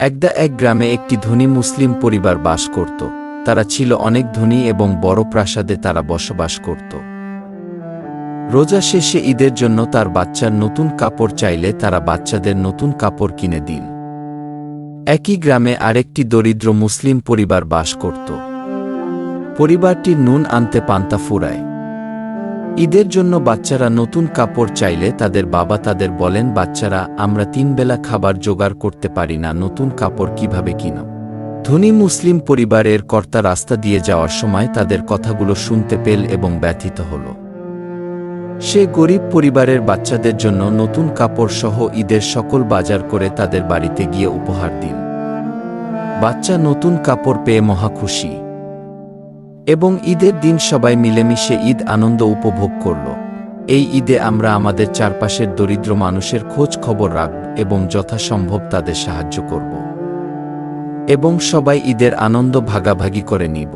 একদা এক গ্রামে একটি ধনী মুসলিম পরিবার বাস করত। তারা ছিল অনেক ধনী এবং বড় প্রাসাদে তারা বসবাস করত। রোজা শেষে ঈদের জন্য তার বাচ্চার নতুন কাপড় চাইলে তারা বাচ্চাদের নতুন কাপড় কিনে দিন। একই গ্রামে আরেকটি দরিদ্র মুসলিম পরিবার বাস করত। পরিবারটি নুন আনতে পান্তা ফুরায়। ঈদের জন্য বাচ্চারা নতুন কাপড় চাইলে তাদের বাবা তাদের বলেন, বাচ্চারা, আমরা 3 বেলা খাবার জোগাড় করতে পারি না, নতুন কাপড় কিভাবে কিনো? ধনী মুসলিম পরিবারের কর্তা রাস্তা দিয়ে যাওয়ার সময় তাদের কথাগুলো শুনতে পেল এবং ব্যথিত হল। সে গরিব পরিবারের বাচ্চাদের জন্য নতুন কাপড় সহ ঈদের সকল বাজার করে তাদের বাড়িতে গিয়ে উপহার দিন। বাচ্চা নতুন কাপড় পেয়ে মহা খুশি এবং ঈদের দিন সবাই মিলেমিশে ঈদ আনন্দ উপভোগ করল। এই ঈদে আমরা আমাদের চারপাশের দরিদ্র মানুষের খোঁজ খবর রাখব এবং যথাসম্ভব তাদের সাহায্য করব এবং সবাই ঈদের আনন্দ ভাগাভাগি করে নিব।